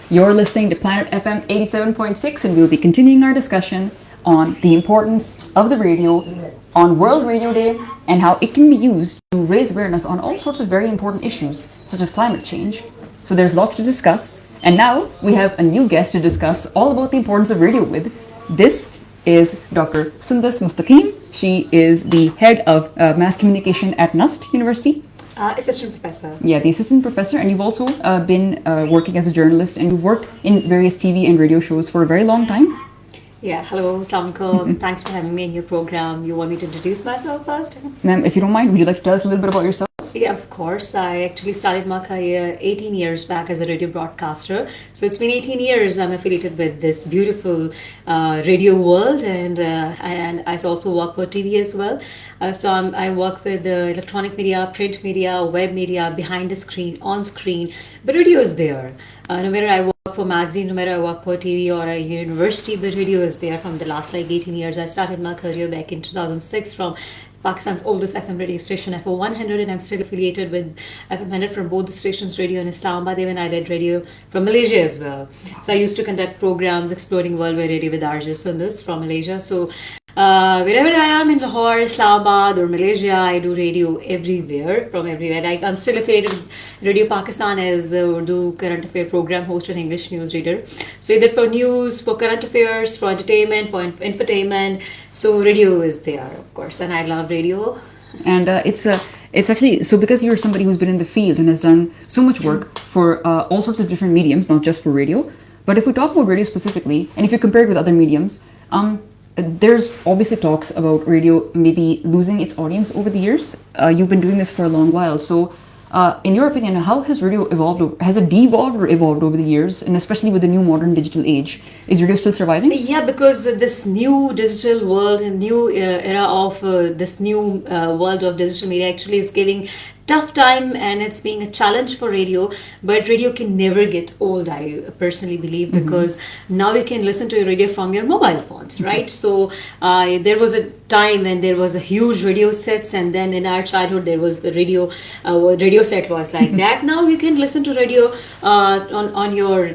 You're listening to Planet FM 87.6, and we'll be continuing our discussion on the importance of the radio on World Radio Day and how it can be used to raise awareness on all sorts of very important issues, such as climate change. So there's lots to discuss, and now we have a new guest to discuss all about the importance of radio with. This is Dr. Sundus Mustaqeem. She is the head of mass communication at NUST University. Assistant professor. Yeah, the assistant professor, and you've also been working as a journalist, and you've worked in various TV and radio shows for a very long time. Yeah, hello, Assalamu alaikum. Thanks for having me in your program. You want me to introduce myself first? Ma'am, if you don't mind, would you like to tell us a little bit about yourself? Yeah, of course. I actually started my career 18 years back as a radio broadcaster. So it's been 18 years I'm affiliated with this beautiful radio world, and I also work for TV as well. I work with electronic media, print media, web media, behind the screen, on screen. But radio is there. No matter I work for magazine, no matter I work for TV or a university, but radio is there from the last 18 years. I started my career back in 2006 from Pakistan's oldest FM radio station, FM 100, and I'm still affiliated with FM 100 from both the stations, radio in Islamabad. Even I did radio from Malaysia as well. So I used to conduct programs exploring worldwide radio with RJ Sundus from Malaysia. So wherever I am in Lahore, Islamabad or Malaysia, I do radio everywhere, from everywhere. I'm still affiliated with Radio Pakistan as Urdu current affair program host and English news reader. So either for news, for current affairs, for entertainment, for infotainment. So radio is there, of course, and I love radio. And it's actually, so because you're somebody who's been in the field and has done so much work for all sorts of different mediums, not just for radio, but if we talk about radio specifically, and if you compare it with other mediums, there's obviously talks about radio maybe losing its audience over the years. You've been doing this for a long while. So in your opinion, how has radio evolved? Has it devolved or evolved over the years? And especially with the new modern digital age, is radio still surviving? Yeah, because this new digital world and new era of this new world of digital media actually is giving tough time, and it's being a challenge for radio, but radio can never get old, I personally believe, because now you can listen to your radio from your mobile phones, right? So there was a time when there was a huge radio sets, and then in our childhood there was the radio set was like that. Now you can listen to radio on your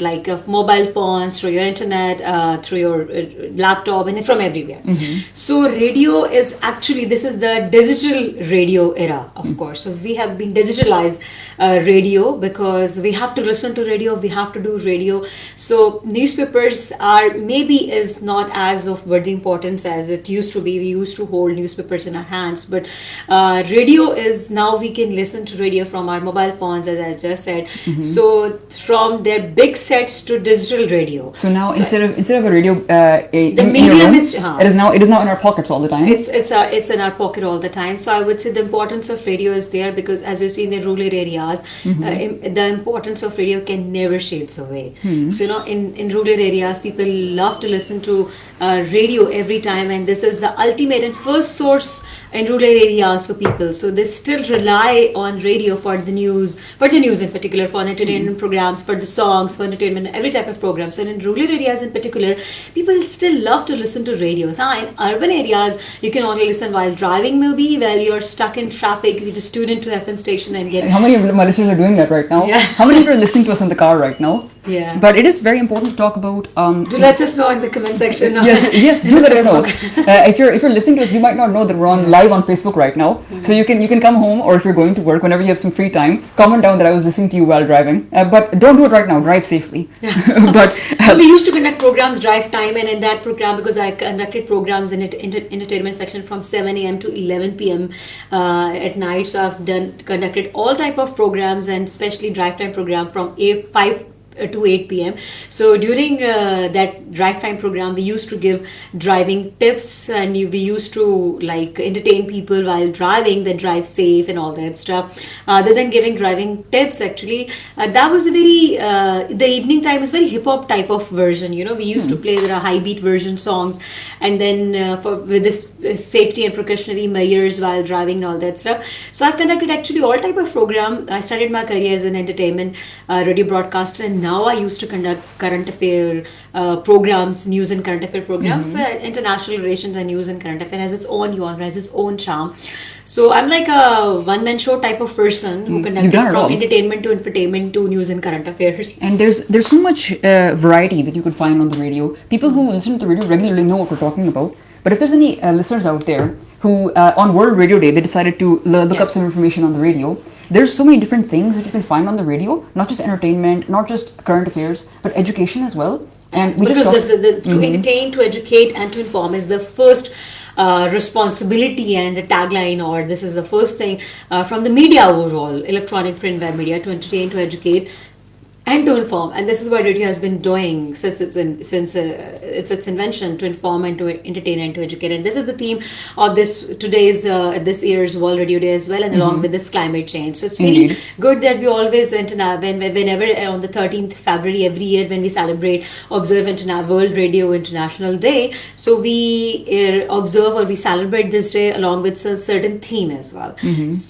mobile phones, through your internet, through your laptop, and from everywhere. So radio is actually, this is the digital radio era, of course. So we have been digitalized radio, because we have to listen to radio, we have to do radio. So newspapers is not as of worthy importance as it used to be. We used to hold newspapers in our hands, but radio is now, we can listen to radio from our mobile phones, as I just said. So from their big sets to digital radio. So now instead of a radio, the medium is it is now in our pockets all the time. It's in our pocket all the time. So I would say the importance of radio is there, because as you see in the rural areas, the importance of radio can never shades away. So in rural areas, people love to listen to radio every time, and this is the ultimate and first source in rural areas for people. So they still rely on radio for the news in particular, for entertainment programs, for the songs, for entertainment, every type of program. So in rural areas in particular, people still love to listen to radios. In urban areas, you can only listen while driving, maybe while you're stuck in traffic, you just tune into FM station and get. How many of my listeners are doing that right now? Yeah. How many people are listening to us in the car right now? Yeah. But it is very important to talk about. Do let us know in the comment section. Yes, do let us know. If you're listening to us, you might not know that we're on live on Facebook right now. So you can come home, or if you're going to work, whenever you have some free time, comment down that I was listening to you while driving. But don't do it right now. Drive safely. But we used to conduct programs drive time, and in that program, because I conducted programs in entertainment section from 7 a.m. to 11 p.m. At night. So I've conducted all type of programs, and especially drive time program from 5 to 8 p.m. So during that drive time program, we used to give driving tips, and we used to entertain people while driving, that drive safe and all that stuff. Other than giving driving tips, actually, that was a very the evening time is very hip hop type of version. We used to play the high beat version songs, and then with this safety and precautionary measures while driving and all that stuff. So I've conducted actually all type of program. I started my career as an entertainment radio broadcaster, and now I used to conduct current affair programs, news and current affair programs. International relations and news and current affair has its own genre, has its own charm. So I'm like a one-man show type of person who conducted from entertainment to infotainment to news and current affairs. And there's so much variety that you could find on the radio. People who listen to the radio regularly know what we're talking about. But if there's any listeners out there who, on World Radio Day, they decided to look up some information on the radio, there's so many different things that you can find on the radio, not just entertainment, not just current affairs, but education as well. And we because to entertain, to educate, and to inform is the first responsibility and the tagline, or this is the first thing from the media overall, electronic, print, web media, to entertain, to educate, and to inform. And this is what radio has been doing since its invention, to inform and to entertain and to educate. And this is the theme of this year's World Radio Day as well, and along with this climate change. So it's really good that we always whenever on the 13th February every year when we observe World Radio International Day, so we observe or we celebrate this day along with a certain theme as well,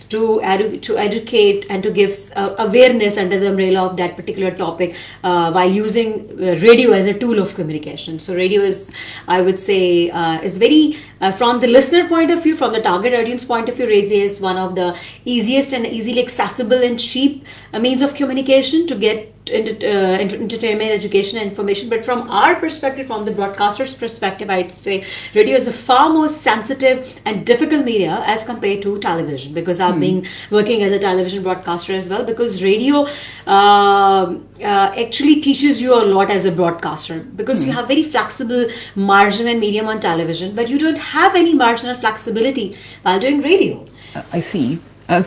to educate and to give awareness under the umbrella of that particular topic while using radio as a tool of communication. So radio is, I would say, is very from the listener point of view, from the target audience point of view, radio is one of the easiest and easily accessible and cheap means of communication to get entertainment, education, and information. But from our perspective, from the broadcaster's perspective, I'd say radio is the far more sensitive and difficult media as compared to television, because I've been working as a television broadcaster as well, because radio actually teaches you a lot as a broadcaster, because you have very flexible margin and medium on television, but you don't have any margin or flexibility while doing radio. I see.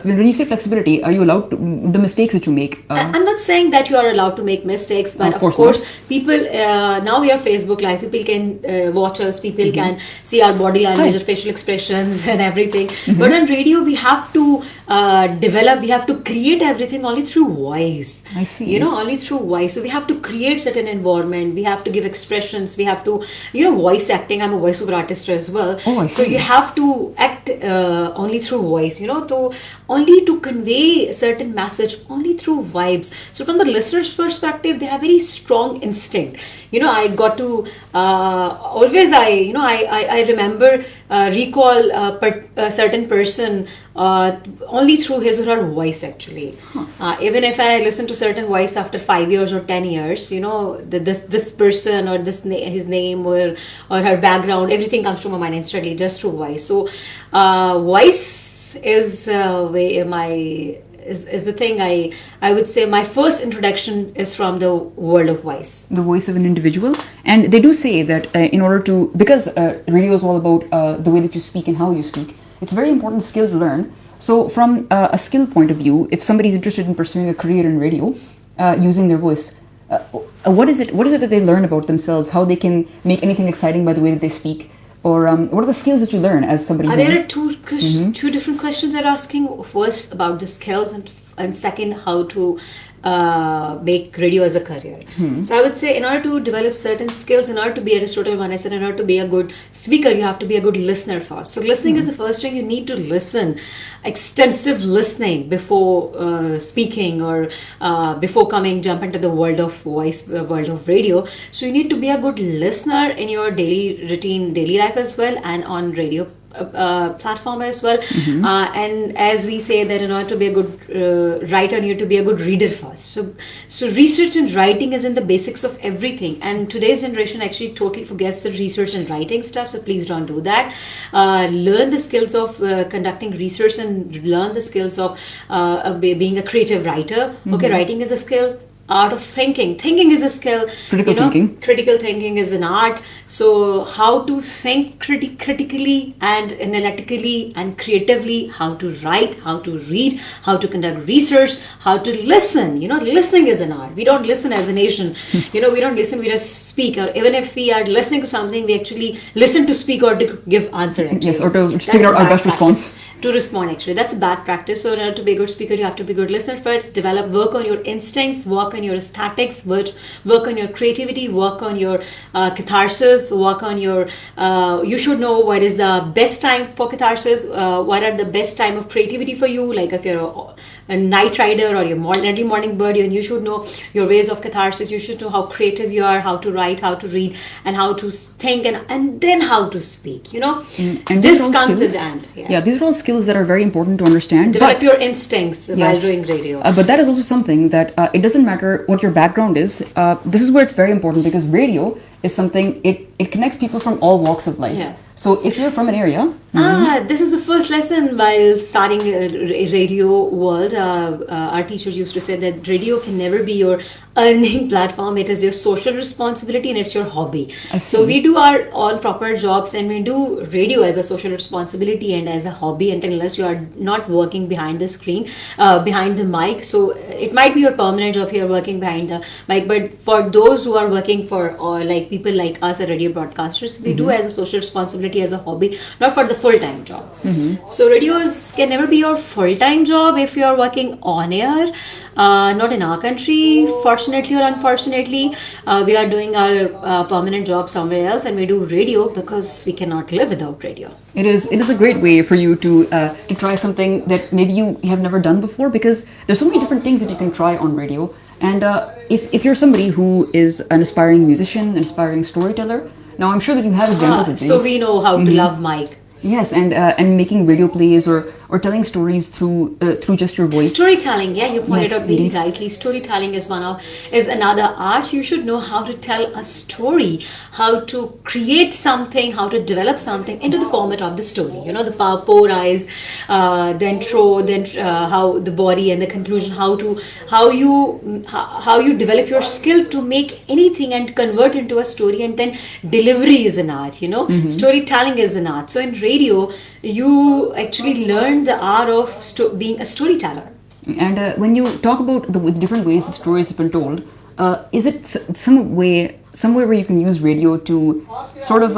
When you say flexibility, are you allowed to, the mistakes that you make? I'm not saying that you are allowed to make mistakes, but of course people, now we are Facebook Live, people can watch us, people can see our body language, facial expressions and everything. But on radio, we have to we have to create everything only through voice. I see. Only through voice. So we have to create certain environment, we have to give expressions, we have to, voice acting. I'm a voiceover artist as well. Oh, I see. So you have to act only through voice, only to convey a certain message, only through vibes. So from the listener's perspective, they have very strong instinct. I got to always I remember recall a certain person only through his or her voice actually. Even if I listen to certain voice after 5 years or 10 years, this person or his name or her background, everything comes to my mind instantly just through voice. So voice is the thing. I would say my first introduction is from the world of voice. The voice of an individual. And they do say that in order to, because radio is all about the way that you speak and how you speak, it's a very important skill to learn. So from a skill point of view, if somebody's interested in pursuing a career in radio using their voice, what is it that they learn about themselves, how they can make anything exciting by the way that they speak? Or what are the skills that you learn as somebody? There are two different questions they're asking. First, about the skills, and second, how to make radio as a career. So I would say, in order to develop certain skills, in order to be Aristotle, when I said in order to be a good speaker, you have to be a good listener first. So listening is the first thing. You need to listen, extensive listening before speaking or before jump into the world of voice, world of radio. So you need to be a good listener in your daily routine, daily life as well, and on radio platform as well. And as we say that in order to be a good writer, you need to be a good reader first. So research and writing is in the basics of everything, and today's generation actually totally forgets the research and writing stuff. So please don't do that. Learn the skills of conducting research, and learn the skills of being a creative writer. Okay, writing is a skill. Art of thinking is a skill. Critical thinking is an art. So how to think critically and analytically and creatively, how to write, how to read, how to conduct research, how to listen. Listening is an art. We don't listen as a nation. We don't listen, we just speak. Or even if we are listening to something, we actually listen to speak or to give answer. Actually. Yes, or to figure out our best response. To respond, actually. That's a bad practice. So in order to be a good speaker, you have to be a good listener first. Work on your instincts, work on your aesthetics, work on your creativity, work on your catharsis, work on your, you should know what is the best time for catharsis, what are the best time of creativity for you. Like if you're a night rider or you're early morning bird, and you should know your ways of catharsis. You should know how creative you are, how to write, how to read, and how to think, and then how to speak. And this these are all comes at skills- the end. Yeah, these are all skills that are very important to understand. Develop but- your instincts while Yes. doing radio. But that is also something that it doesn't matter what your background is. This is where it's very important, because radio is something, it connects people from all walks of life. Yeah. So if you're from an area, This is the first lesson while starting a radio world. Our teachers used to say that radio can never be your earning platform. It is your social responsibility and it's your hobby. I So see. we do our all proper jobs and we do radio as a social responsibility and as a hobby, unless you are not working behind the screen, behind the mic. So it might be your permanent job here working behind the mic, but for those who are working for like people like us, radio broadcasters, we do as a social responsibility, as a hobby, not for the full-time job. So radios can never be your full-time job if you are working on air. Not in our country, fortunately or unfortunately. We are doing our permanent job somewhere else, and we do radio because we cannot live without radio. it is a great way for you to try something that maybe you have never done before, because there's so many different things that you can try on radio. And if you're somebody who is an aspiring musician, an aspiring storyteller, now I'm sure that you have examples of these. So we know how to love mic. Yes, and making radio plays or telling stories through just your voice. Storytelling, yeah, you pointed Yes, out very indeed. rightly. Storytelling is another art. You should know how to tell a story, how to create something, how to develop something into the format of the story. The four eyes, the intro, then how the body and the conclusion. How you develop your skill to make anything and convert into a story, and then delivery is an art. Storytelling is an art. So in radio, you actually learn the art of being a storyteller. And when you talk about the different ways the stories have been told, is it somewhere where you can use radio to sort of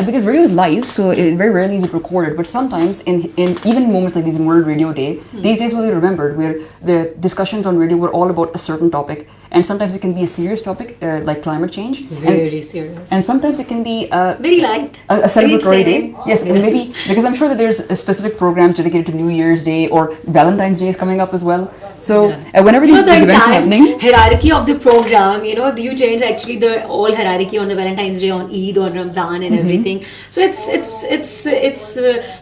because radio is live, so it very rarely is it recorded, but sometimes in even moments like these in World Radio Day, these days will be remembered, where the discussions on radio were all about a certain topic, and sometimes it can be a serious topic like climate change, Very serious. and sometimes it can be Very light. a celebratory day. entertaining. Yes, and maybe because I'm sure that there's a specific programs dedicated to New Year's Day, or Valentine's Day is coming up as well. So whenever these the big events are entire happening, hierarchy of the program, you change actually the whole hierarchy on the Valentine's Day, on Eid, on Ramzan, and everything. So it's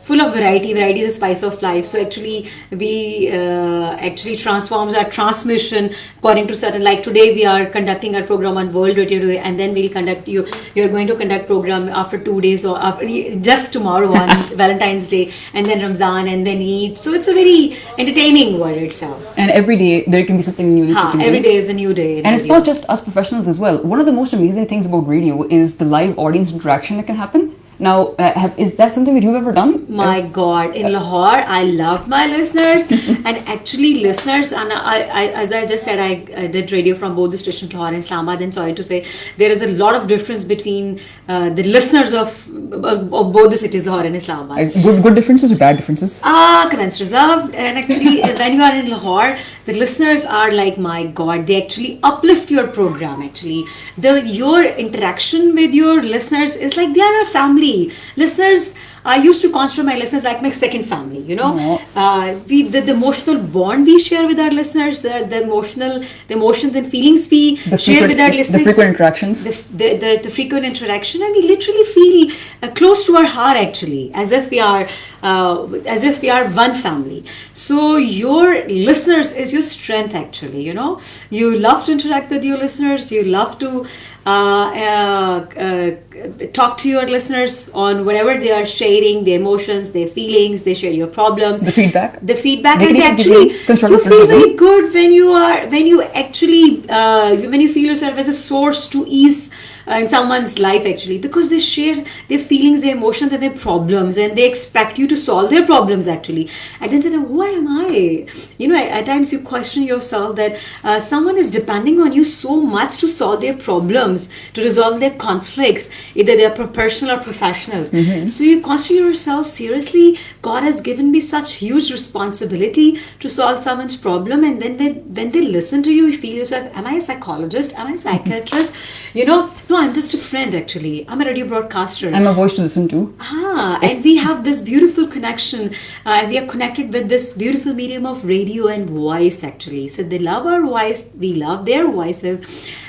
full of variety. Variety is a spice of life. So actually we actually transforms our transmission according to certain, like today we are conducting our program on World Radio Day, and then we'll conduct you're going to conduct program after 2 days, or after just tomorrow on Valentine's Day, and then Ramzan, and then Eid. So it's a very entertaining world itself. and every day there can be something new that you can Every do. day is a new day. in And it's radio. not just us professionals as well. One of the most amazing things about radio is the live audience interaction that can happen. Now, is that something that you've ever done? My God, in Lahore, I love my listeners, and actually listeners, and I as I just said, I did radio from both the stations, Lahore and Islamabad, and sorry to say, there is a lot of difference between the listeners of both the cities, Lahore and Islamabad. Good differences or bad differences? Comments reserved. And actually, when you are in Lahore, the listeners are like, my God, they actually uplift your program. Actually, your interaction with your listeners is like they are our family. Listeners, I used to consider my listeners like my second family. The emotional bond we share with our listeners, the emotions and feelings we share with our listeners, the frequent interactions. the frequent interaction, and we literally feel close to our heart, actually, as if we are one family. So your listeners is your strength, actually. You love to interact with your listeners, you love to talk to your listeners on whatever they are sharing, their emotions, their feelings. They share your problems, The feedback. the feedback, They and can they even give you actually constructive you feel criticism. very good when you feel yourself as a source to ease in someone's life, actually, because they share their feelings, their emotions, and their problems, and they expect you to solve their problems, actually. And then say, who am I? At times you question yourself that someone is depending on you so much to solve their problems, to resolve their conflicts, either they are personal or professional. So you ask yourself, seriously, God has given me such huge responsibility to solve someone's problem, and then when they listen to you, you feel yourself, am I a psychologist? Am I a psychiatrist? No, I'm just a friend actually. I'm a radio broadcaster. I'm a voice to listen to. And we have this beautiful connection. We are connected with this beautiful medium of radio and voice actually. So they love our voice, we love their voices.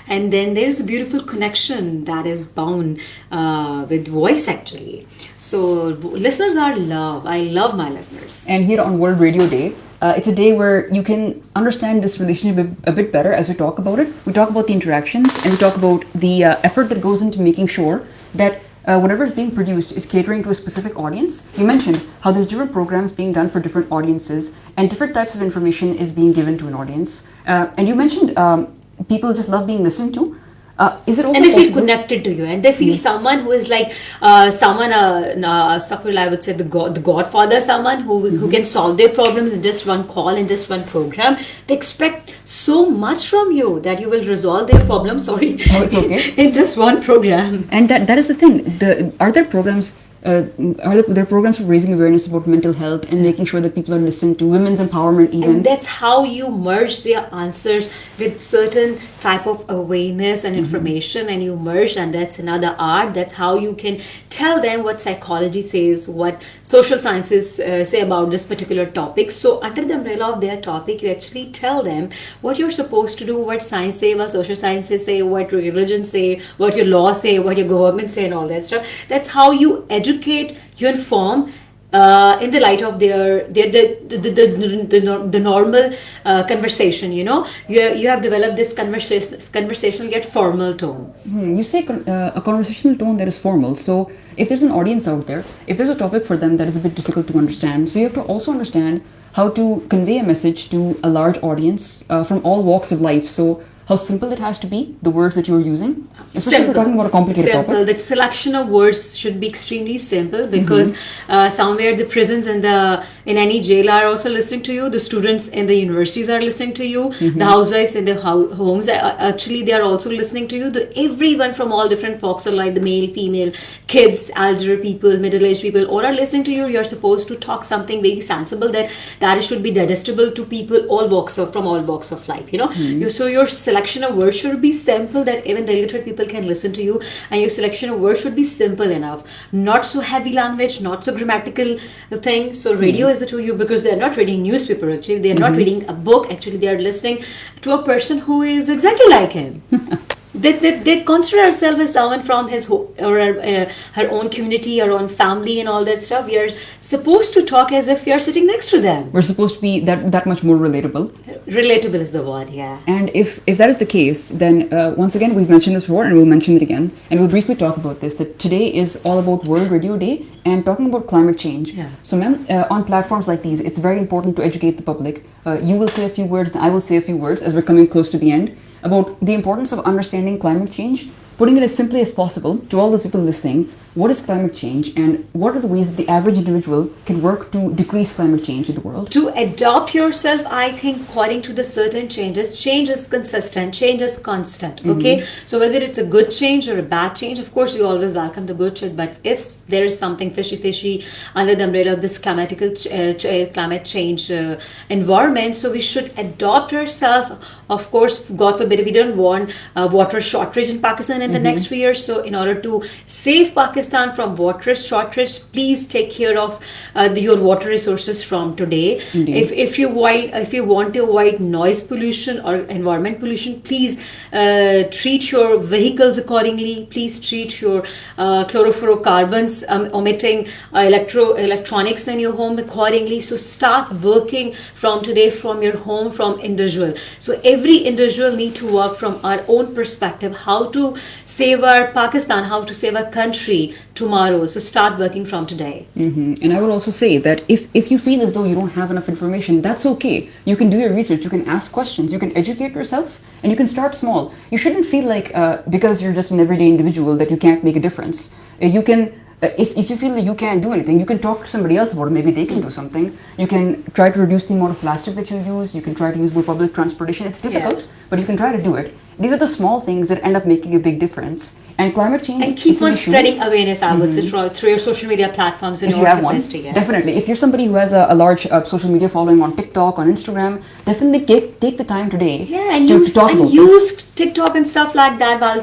And then there's a beautiful connection that is bound with voice actually. So listeners are love. I love my listeners. And here on World Radio Day, it's a day where you can understand this relationship a bit better as we talk about it. We talk about the interactions and we talk about the effort that goes into making sure that whatever is being produced is catering to a specific audience. You mentioned how there's different programs being done for different audiences and different types of information is being given to an audience. And you mentioned people just love being listened to. Is it also and they feel possible? connected to you, and they feel someone who is like someone I would say the godfather, someone who can solve their problems in just one call, in just one program. They expect so much from you that you will resolve their problems, Oh, it's okay. in just one program. And that is the thing. Are there programs? Are there programs for raising awareness about mental health and making sure that people are listened to, women's empowerment even? And that's how you merge their answers with certain type of awareness and information, and you merge, and that's another art. That's how you can tell them what psychology says, what social sciences say about this particular topic. So under the umbrella of their topic, you actually tell them what you're supposed to do, what science say, what social sciences say, what religion say, what your law say, what your government say, and all that stuff. That's how you educate, you inform in the light of the normal conversation. You have developed this conversational yet formal tone. You say a conversational tone that is formal. So if there's an audience out there, if there's a topic for them that is a bit difficult to understand, so you have to also understand how to convey a message to a large audience from all walks of life. So how simple it has to be, the words that you're using, especially if we're talking about a complicated topic. The selection of words should be extremely simple, because somewhere the prisons and in any jail are also listening to you. The students in the universities are listening to you. The housewives in the homes, actually they are also listening to you. Everyone from all different walks of life, the male, female, kids, elder people, middle-aged people, all are listening to you. You're supposed to talk something very sensible that should be digestible to people from all walks of life. So your selection of words should be simple that even the illiterate people can listen to you, and your selection of words should be simple enough, not so heavy language, not so grammatical thing. So radio is the to you, because they're not reading newspaper actually, they're not reading a book actually, they are listening to a person who is exactly like him. They consider ourselves as someone from his her own community, her own family, and all that stuff. We are supposed to talk as if we are sitting next to them. We're supposed to be that much more relatable. Relatable is the word, yeah. And if that is the case, then once again, we've mentioned this before and we'll mention it again. And we'll briefly talk about this, that today is all about World Radio Day and talking about climate change. Yeah. So ma'am, on platforms like these, it's very important to educate the public. You will say a few words and I will say a few words as we're coming close to the end, about the importance of understanding climate change, putting it as simply as possible to all those people listening. What is climate change, and what are the ways that the average individual can work to decrease climate change in the world? To adopt yourself, I think, according to the certain changes, change is consistent, change is constant. Okay, so whether it's a good change or a bad change, of course we always welcome the good change, but if there is something fishy under the umbrella of this climate change environment, so we should adopt ourselves. Of course, God forbid, we don't want water shortage in Pakistan in the next few years. So in order to save Pakistan from water shortage, please take care of your water resources from today. If you want to avoid noise pollution or environment pollution, please treat your vehicles accordingly. Please treat your chlorofluorocarbons emitting electronics in your home accordingly. So start working from today, from your home, from individual. So every individual need to work from our own perspective, how to save our Pakistan, how to save our country tomorrow. So start working from today. And I will also say that if you feel as though you don't have enough information, that's okay. You can do your research, you can ask questions, you can educate yourself, and you can start small. You shouldn't feel like because you're just an everyday individual that you can't make a difference. You can if you feel that you can't do anything, you can talk to somebody else about it. Maybe they can do something. You can try to reduce the amount of plastic that you use. You can try to use more public transportation. It's difficult, but you can try to do it. These are the small things that end up making a big difference. And climate change, And keep it's an on issue. spreading awareness, I would say, through your social media platforms and If you your have one, capacity. Yeah. definitely. If you're somebody who has a large social media following on TikTok, on Instagram, definitely take the time today Yeah, and to use talk about use this. TikTok and stuff like that while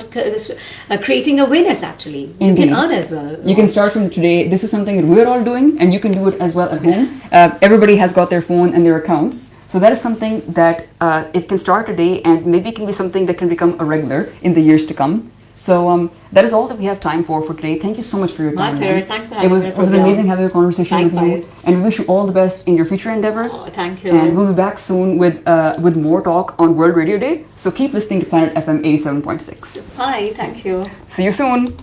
creating awareness. Actually, you Indeed. can earn as well. You can start from today. This is something that we're all doing, and you can do it as well at home. Everybody has got their phone and their accounts. So that is something that it can start today, and maybe it can be something that can become a regular in the years to come. So that is all that we have time for today. Thank you so much for your My time. pleasure. ma'am. Thanks for having me. It was amazing having a conversation with Likewise. you, and we wish you all the best in your future endeavors. Oh, thank you. And we'll be back soon with more talk on World Radio Day. So keep listening to Planet FM 87.6. Hi, thank you. See you soon.